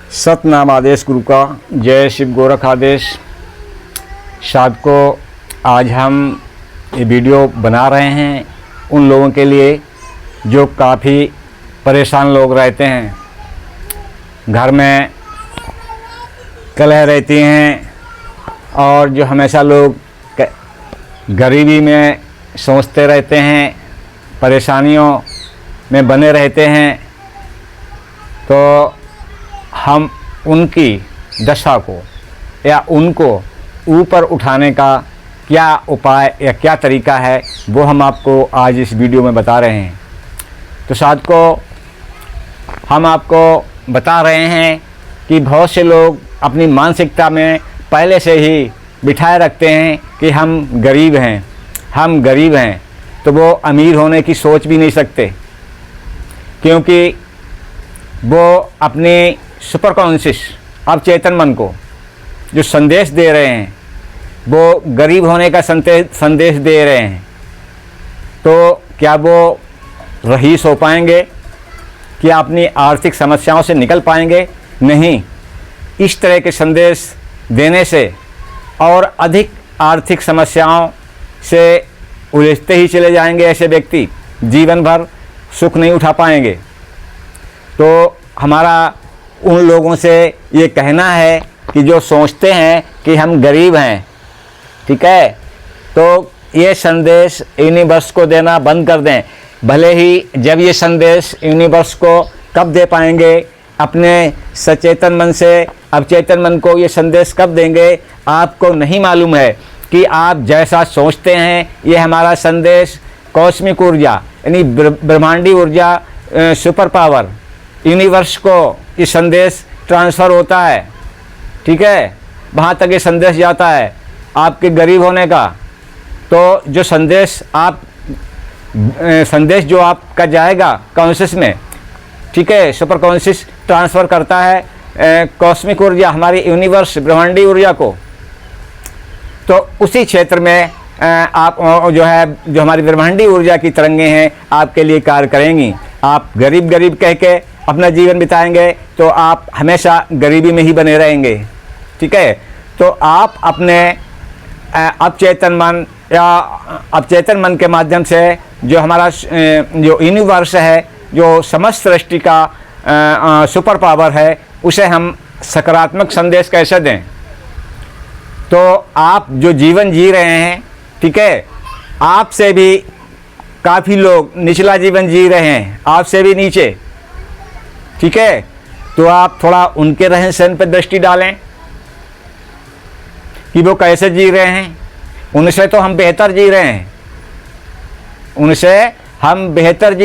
सतनाम आदेश गुरु का। जय शिव गोरख आदेश। साधकों, आज हम ये वीडियो बना रहे हैं उन लोगों के लिए जो काफ़ी परेशान लोग रहते हैं। घर में कलह रहती हैं और जो हमेशा लोग गरीबी में सोचते रहते हैं, परेशानियों में बने रहते हैं। तो हम उनकी दशा को या उनको ऊपर उठाने का क्या उपाय या क्या तरीका है, वो हम आपको आज इस वीडियो में बता रहे हैं। तो साधकों, हम आपको बता रहे हैं कि बहुत से लोग अपनी मानसिकता में पहले से ही बिठाए रखते हैं कि हम गरीब हैं, तो वो अमीर होने की सोच भी नहीं सकते, क्योंकि वो अपने सुपर कॉन्शियस अवचेतन मन को जो संदेश दे रहे हैं वो गरीब होने का संदेश दे रहे हैं। तो क्या वो रईस हो पाएंगे? क्या अपनी आर्थिक समस्याओं से निकल पाएंगे? नहीं। इस तरह के संदेश देने से और अधिक आर्थिक समस्याओं से उलझते ही चले जाएंगे। ऐसे व्यक्ति जीवन भर सुख नहीं उठा पाएंगे। तो हमारा उन लोगों से ये कहना है कि जो सोचते हैं कि हम गरीब हैं, ठीक है, तो ये संदेश यूनिवर्स को देना बंद कर दें। भले ही जब ये संदेश यूनिवर्स को कब दे पाएंगे, अपने सचेतन मन से अवचेतन मन को ये संदेश कब देंगे, आपको नहीं मालूम है। कि आप जैसा सोचते हैं, ये हमारा संदेश कॉस्मिक ऊर्जा यानी ब्रह्मांडी ऊर्जा, सुपर पावर यूनिवर्स को ये संदेश ट्रांसफ़र होता है, ठीक है। वहाँ तक ये संदेश जाता है आपके गरीब होने का। तो जो संदेश जो आपका जाएगा कॉन्शियस में, ठीक है, सुपर कॉन्शियस ट्रांसफ़र करता है कॉस्मिक ऊर्जा, हमारी यूनिवर्स ब्रह्मांडी ऊर्जा को। तो उसी क्षेत्र में आप जो हमारी ब्रह्मांडी ऊर्जा की तरंगें हैं आपके लिए कार्य करेंगी। आप गरीब कह के अपना जीवन बिताएंगे तो आप हमेशा गरीबी में ही बने रहेंगे, ठीक है। तो आप अपने अवचेतन मन या अवचेतन मन के माध्यम से जो हमारा जो यूनिवर्स है, जो समस्त सृष्टि का सुपर पावर है, उसे हम सकारात्मक संदेश कैसे दें। तो आप जो जीवन जी रहे हैं, ठीक है, आपसे भी काफ़ी लोग निचला जीवन जी रहे हैं, आपसे भी नीचे, ठीक है। तो आप थोड़ा उनके रहन सहन पर दृष्टि डालें कि वो कैसे जी रहे हैं। उनसे तो हम बेहतर जी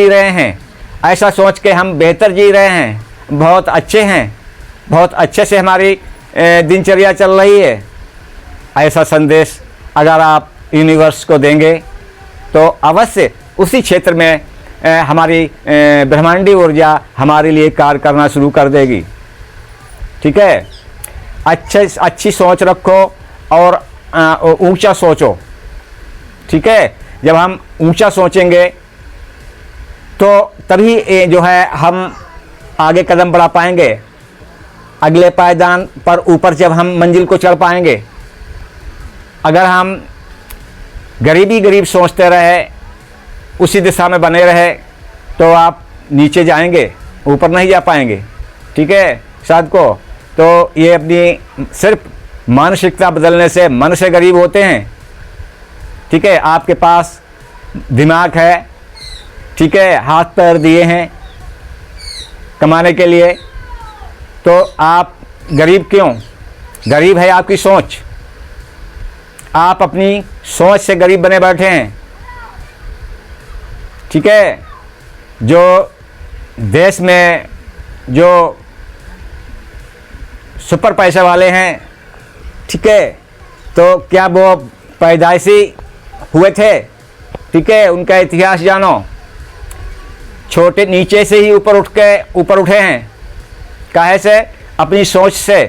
रहे हैं, ऐसा सोच के हम बेहतर जी रहे हैं, बहुत अच्छे हैं, बहुत अच्छे से हमारी दिनचर्या चल रही है। ऐसा संदेश अगर आप यूनिवर्स को देंगे तो अवश्य उसी क्षेत्र में हमारी ब्रह्मांडी ऊर्जा हमारे लिए कार्य करना शुरू कर देगी, ठीक है। अच्छी सोच रखो और ऊंचा सोचो, ठीक है। जब हम ऊंचा सोचेंगे तो तभी जो है हम आगे कदम बढ़ा पाएंगे, अगले पायदान पर ऊपर जब हम मंजिल को चढ़ पाएंगे। अगर हम गरीब सोचते रहे, उसी दिशा में बने रहे, तो आप नीचे जाएंगे, ऊपर नहीं जा पाएंगे, ठीक है साधकों। तो ये अपनी सिर्फ मानसिकता बदलने से मन से गरीब होते हैं, ठीक है। आपके पास दिमाग है, ठीक है, हाथ पैर दिए हैं कमाने के लिए, तो आप गरीब क्यों? गरीब है आपकी सोच। आप अपनी सोच से गरीब बने बैठे हैं, ठीक है। जो देश में जो सुपर पैसे वाले हैं, ठीक है, तो क्या वो पैदाइशी हुए थे? ठीक है, उनका इतिहास जानो। छोटे नीचे से ही ऊपर उठे हैं। काहे से? अपनी सोच से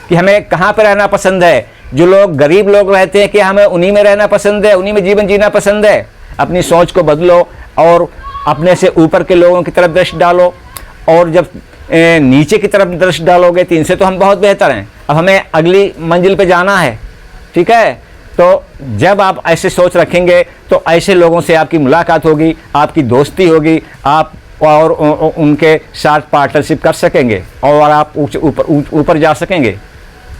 कि हमें कहाँ पे रहना पसंद है। जो लोग गरीब लोग रहते हैं कि हमें उन्हीं में रहना पसंद है, उन्हीं में जीवन जीना पसंद है। अपनी सोच को बदलो और अपने से ऊपर के लोगों की तरफ दृष्टि डालो। और जब नीचे की तरफ दृष्टि डालोगे तो इनसे तो हम बहुत बेहतर हैं, अब हमें अगली मंजिल पे जाना है। ठीक है, तो जब आप ऐसे सोच रखेंगे तो ऐसे लोगों से आपकी मुलाकात होगी, आपकी दोस्ती होगी, आप और उनके साथ पार्टनरशिप कर सकेंगे और आप ऊपर जा सकेंगे।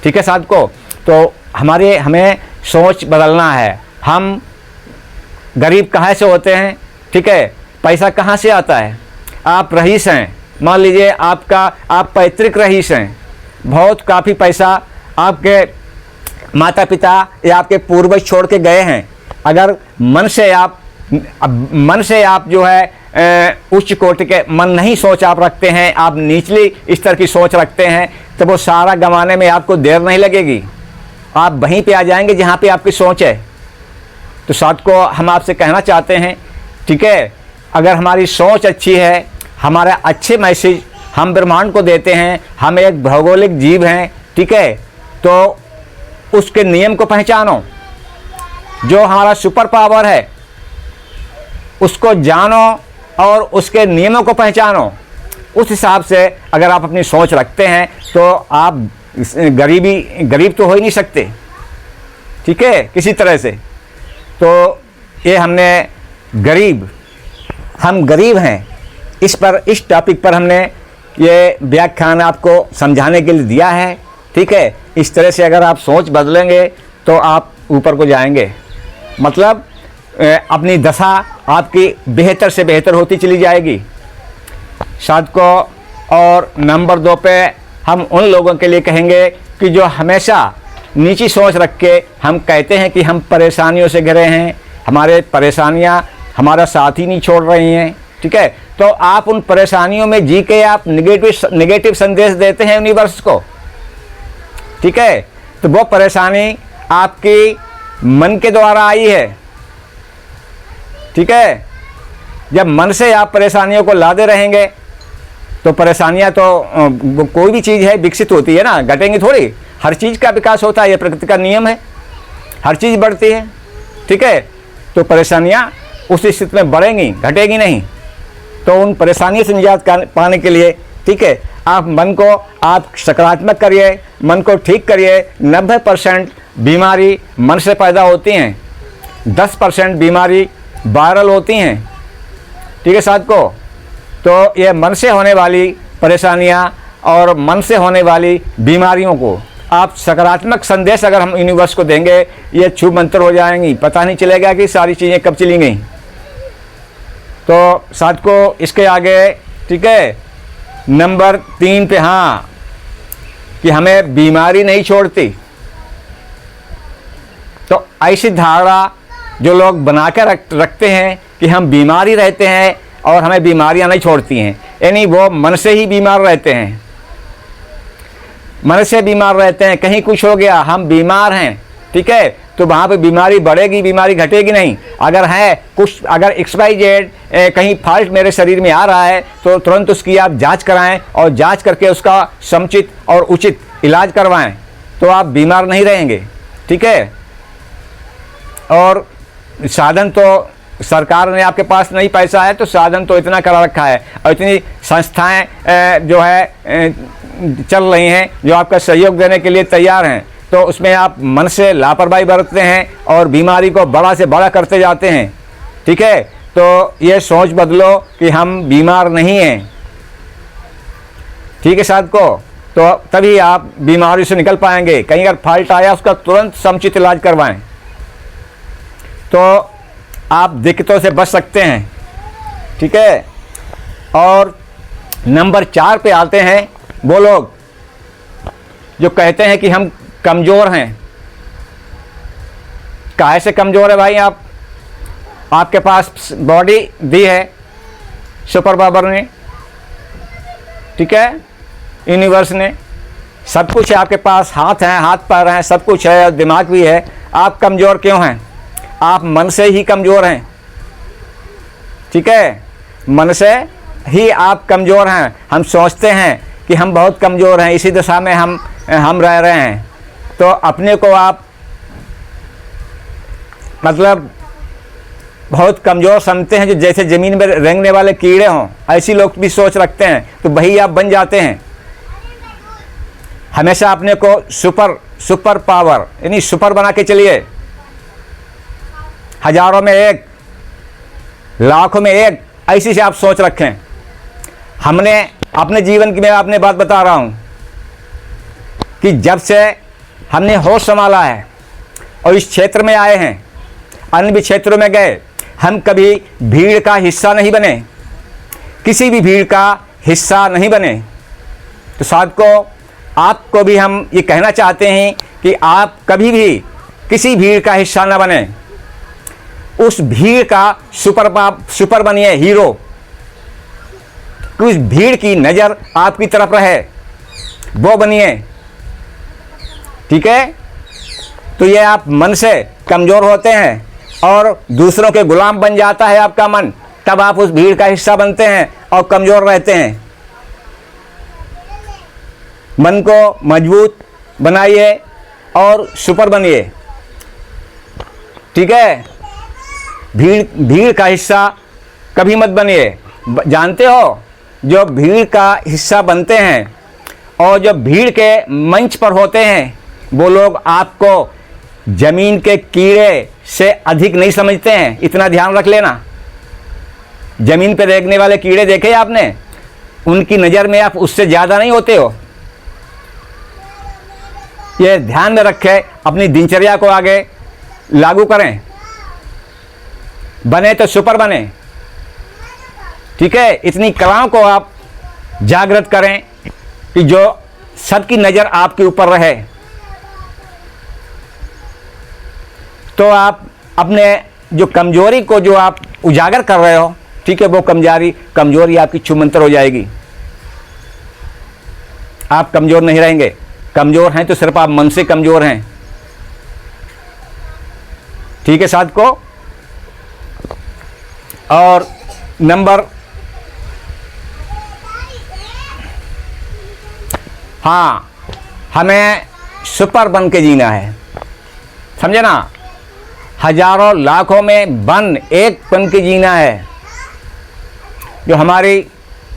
ठीक है साथ को, तो हमें सोच बदलना है। हम गरीब कहाँ से होते हैं? ठीक है, पैसा कहाँ से आता है? आप रईस हैं, मान लीजिए आप पैतृक रईस हैं, बहुत काफ़ी पैसा आपके माता पिता या आपके पूर्वज छोड़ के गए हैं। अगर मन से आप जो है उच्च कोटि के मन नहीं सोच आप रखते हैं, आप निचली स्तर की सोच रखते हैं, तो वो सारा गंवाने में आपको देर नहीं लगेगी, आप वहीं पे आ जाएंगे जहाँ पे आपकी सोच है। तो साथ को हम आपसे कहना चाहते हैं, ठीक है, अगर हमारी सोच अच्छी है, हमारा अच्छे मैसेज हम ब्रह्मांड को देते हैं, हम एक भौगोलिक जीव हैं, ठीक है, तो उसके नियम को पहचानो, जो हमारा सुपर पावर है उसको जानो और उसके नियमों को पहचानो। उस हिसाब से अगर आप अपनी सोच रखते हैं तो आप गरीब तो हो ही नहीं सकते। ठीक है, किसी तरह से। तो ये हमने हम गरीब हैं, इस टॉपिक पर हमने ये व्याख्यान आपको समझाने के लिए दिया है। ठीक है, इस तरह से अगर आप सोच बदलेंगे तो आप ऊपर को जाएंगे, मतलब अपनी दशा आपकी बेहतर से बेहतर होती चली जाएगी। साथ को और नंबर 2 पे हम उन लोगों के लिए कहेंगे कि जो हमेशा नीची सोच रख के हम कहते हैं कि हम परेशानियों से घिरे हैं, हमारे परेशानियां हमारा साथ ही नहीं छोड़ रही हैं। ठीक है, तो आप उन परेशानियों में जी के आप नेगेटिव संदेश देते हैं यूनिवर्स को। ठीक है, तो वो परेशानी आपकी मन के द्वारा आई है। ठीक है, जब मन से आप परेशानियों को लादे रहेंगे तो परेशानियां तो कोई भी चीज़ है विकसित होती है ना, घटेंगी थोड़ी। हर चीज़ का विकास होता है, ये प्रकृति का नियम है, हर चीज़ बढ़ती है। ठीक है, तो परेशानियां उस स्थिति में बढ़ेंगी, घटेगी नहीं। तो उन परेशानियों से निजात पाने के लिए, ठीक है, आप मन को आप सकारात्मक करिए, मन को ठीक करिए। 90% बीमारी मन से पैदा होती हैं, 10% बीमारी वायरल होती हैं। ठीक है साथ को, तो ये मन से होने वाली परेशानियां और मन से होने वाली बीमारियों को आप सकारात्मक संदेश अगर हम यूनिवर्स को देंगे, ये छू मंत्र हो जाएंगी, पता नहीं चलेगा कि सारी चीज़ें कब चली गई। तो साथ को इसके आगे, ठीक है, नंबर 3 पे, हाँ, कि हमें बीमारी नहीं छोड़ती। तो ऐसी धारणा जो लोग बना कर रखते हैं कि हम बीमारी रहते हैं और हमें बीमारियां नहीं छोड़ती हैं, यानी वो मन से ही बीमार रहते हैं, मन से बीमार रहते हैं। कहीं कुछ हो गया, हम बीमार हैं, ठीक है, तो वहाँ पे बीमारी बढ़ेगी, बीमारी घटेगी नहीं। अगर है कुछ, अगर XYZ कहीं फॉल्ट मेरे शरीर में आ रहा है तो तुरंत उसकी आप जांच कराएं और जांच करके उसका समुचित और उचित इलाज करवाएं, तो आप बीमार नहीं रहेंगे। ठीक है, और साधन तो सरकार ने आपके पास नहीं पैसा है तो साधन तो इतना करा रखा है, और इतनी संस्थाएं जो है चल रही हैं जो आपका सहयोग देने के लिए तैयार हैं। तो उसमें आप मन से लापरवाही बरतते हैं और बीमारी को बड़ा से बड़ा करते जाते हैं। ठीक है, तो ये सोच बदलो कि हम बीमार नहीं हैं। ठीक है साथ को, तो तभी आप बीमारी से निकल पाएंगे। कहीं अगर फॉल्ट आया उसका तुरंत समुचित इलाज करवाएं, तो आप दिक्कतों से बच सकते हैं। ठीक है, और नंबर 4 पे आते हैं वो लोग जो कहते हैं कि हम कमज़ोर हैं। काहे से कमज़ोर है भाई? आपके पास बॉडी दी है सुपर पावर ने, ठीक है, यूनिवर्स ने, सब कुछ है आपके पास, हाथ हैं, हाथ पैर हैं, सब कुछ है, दिमाग भी है। आप कमज़ोर क्यों हैं? आप मन से ही कमज़ोर हैं। ठीक है, मन से ही आप कमज़ोर हैं। हम सोचते हैं कि हम बहुत कमज़ोर हैं, इसी दशा में हम रह रहे हैं। तो अपने को आप मतलब बहुत कमज़ोर समझते हैं, जो जैसे ज़मीन में रेंगने वाले कीड़े हों, ऐसी लोग भी सोच रखते हैं, तो वही आप बन जाते हैं। हमेशा अपने को सुपर पावर यानी सुपर बना के चलिए। हजारों में एक, लाखों में एक, ऐसी से आप सोच रखें। हमने अपने जीवन की, मैं अपने बात बता रहा हूँ कि जब से हमने होश संभाला है और इस क्षेत्र में आए हैं, अन्य भी क्षेत्रों में गए, हम कभी भीड़ का हिस्सा नहीं बने, किसी भी भीड़ का हिस्सा नहीं बने। तो साथ को आपको भी हम ये कहना चाहते हैं कि आप कभी भी किसी भीड़ का हिस्सा न बने। उस भीड़ का सुपर बनिए, हीरो। उस भीड़ की नज़र आपकी तरफ रहे, वो बनिए। ठीक है? तो ये आप मन से कमज़ोर होते हैं और दूसरों के गुलाम बन जाता है आपका मन, तब आप उस भीड़ का हिस्सा बनते हैं और कमज़ोर रहते हैं। मन को मजबूत बनाइए और सुपर बनिए। ठीक है? भीड़ का हिस्सा कभी मत बनिए। जानते हो, जो भीड़ का हिस्सा बनते हैं और जो भीड़ के मंच पर होते हैं, वो लोग आपको जमीन के कीड़े से अधिक नहीं समझते हैं। इतना ध्यान रख लेना। जमीन पर रेंगने वाले कीड़े देखे आपने, उनकी नज़र में आप उससे ज़्यादा नहीं होते हो। ये ध्यान में रखें, अपनी दिनचर्या को आगे लागू करें। बने तो सुपर बने। ठीक है? इतनी कलाओं को आप जागृत करें कि जो सबकी नज़र आपके ऊपर रहे। तो आप अपने जो कमजोरी को जो आप उजागर कर रहे हो, ठीक है, वो कमजोरी आपकी छूमंतर हो जाएगी। आप कमज़ोर नहीं रहेंगे। कमज़ोर हैं तो सिर्फ आप मन से कमज़ोर हैं। ठीक है साथ को? और नंबर, हाँ, हमें सुपर बन के जीना है। समझे ना? हजारों लाखों में बन एक बन के जीना है, जो हमारी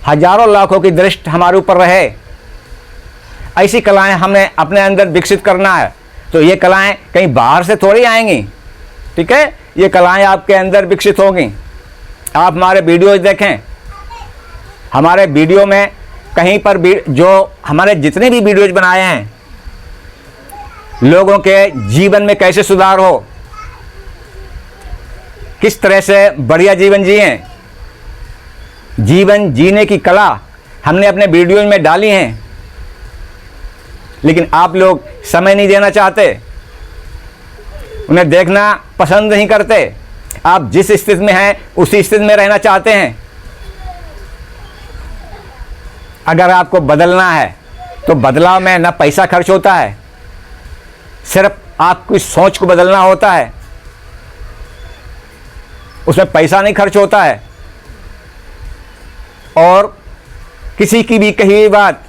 हजारों लाखों की दृष्टि हमारे ऊपर रहे। ऐसी कलाएं हमें अपने अंदर विकसित करना है। तो ये कलाएं कहीं बाहर से थोड़ी आएंगी। ठीक है? ये कलाएं आपके अंदर विकसित होंगी। आप हमारे वीडियोज देखें। हमारे वीडियो में कहीं पर भी, जो हमारे जितने भी वीडियोज बनाए हैं, लोगों के जीवन में कैसे सुधार हो, किस तरह से बढ़िया जीवन जिएं, जीवन जीने की कला हमने अपने वीडियोज में डाली हैं। लेकिन आप लोग समय नहीं देना चाहते, उन्हें देखना पसंद नहीं करते। आप जिस स्थिति में हैं उसी स्थिति में रहना चाहते हैं। अगर आपको बदलना है तो बदलाव में ना पैसा खर्च होता है, सिर्फ आपकी सोच को बदलना होता है। उसमें पैसा नहीं खर्च होता है। और किसी की भी कही हुई बात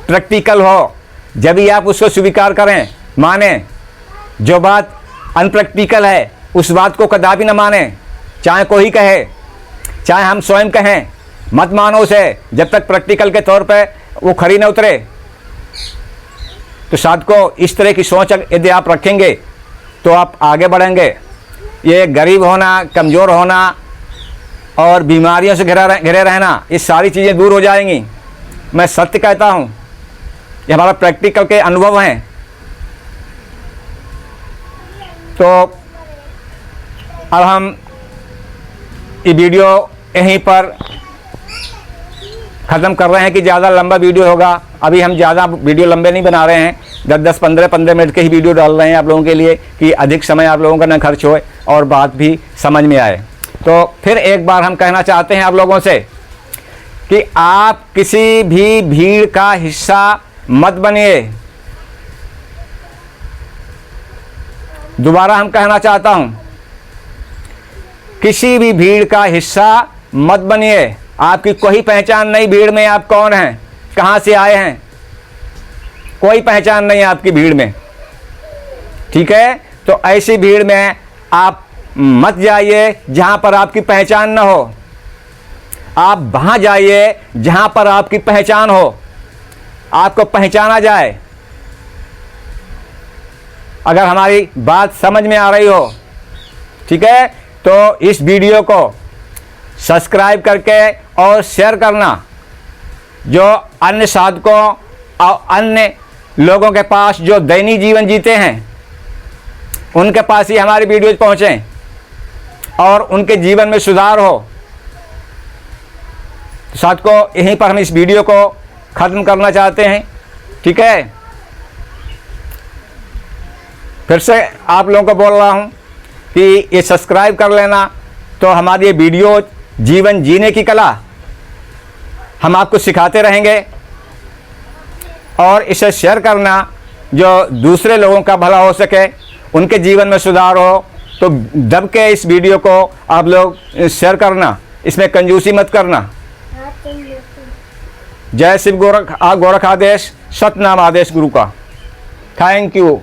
प्रैक्टिकल हो, जब भी आप उसको स्वीकार करें, माने। जो बात अनप्रैक्टिकल है उस बात को कदापि न माने, चाहे कोई कहे, चाहे हम स्वयं कहें। मत मानो उसे जब तक प्रैक्टिकल के तौर पे वो खरी न उतरे। तो साथ को इस तरह की सोच यदि आप रखेंगे तो आप आगे बढ़ेंगे। ये गरीब होना, कमज़ोर होना और बीमारियों से घिरे रहना, ये सारी चीज़ें दूर हो जाएंगी। मैं सत्य कहता हूँ, ये हमारा प्रैक्टिकल के अनुभव हैं। तो अब हम ये वीडियो यहीं पर ख़त्म कर रहे हैं कि ज़्यादा लंबा वीडियो होगा। अभी हम ज़्यादा वीडियो लंबे नहीं बना रहे हैं, 10-10, 15-15 मिनट के ही वीडियो डाल रहे हैं आप लोगों के लिए, कि अधिक समय आप लोगों का न खर्च होए और बात भी समझ में आए। तो फिर एक बार हम कहना चाहते हैं आप लोगों से कि आप किसी भी भीड़ का हिस्सा मत बनिए। दोबारा हम कहना चाहता हूं, किसी भी भीड़ का हिस्सा मत बनिए। आपकी कोई पहचान नहीं भीड़ में, आप कौन हैं, कहां से आए हैं, कोई पहचान नहीं है आपकी भीड़ में। ठीक है? तो ऐसी भीड़ में आप मत जाइए जहाँ पर आपकी पहचान न हो। आप वहाँ जाइए जहाँ पर आपकी पहचान हो, आपको पहचाना जाए। अगर हमारी बात समझ में आ रही हो, ठीक है, तो इस वीडियो को सब्सक्राइब करके और शेयर करना। जो अन्य साधकों और अन्य लोगों के पास जो दैनिक जीवन जीते हैं, उनके पास ही हमारी वीडियोज पहुँचें और उनके जीवन में सुधार हो। साधकों, यहीं पर हम इस वीडियो को ख़त्म करना चाहते हैं, ठीक है। फिर से आप लोगों को बोल रहा हूँ कि ये सब्सक्राइब कर लेना, तो हमारी ये वीडियो जीवन जीने की कला हम आपको सिखाते रहेंगे। और इसे शेयर करना, जो दूसरे लोगों का भला हो सके, उनके जीवन में सुधार हो, तो दब के इस वीडियो को आप लोग शेयर करना, इसमें कंजूसी मत करना। जय शिव गोरख आदेश, सतनाम आदेश गुरु का। Thank you.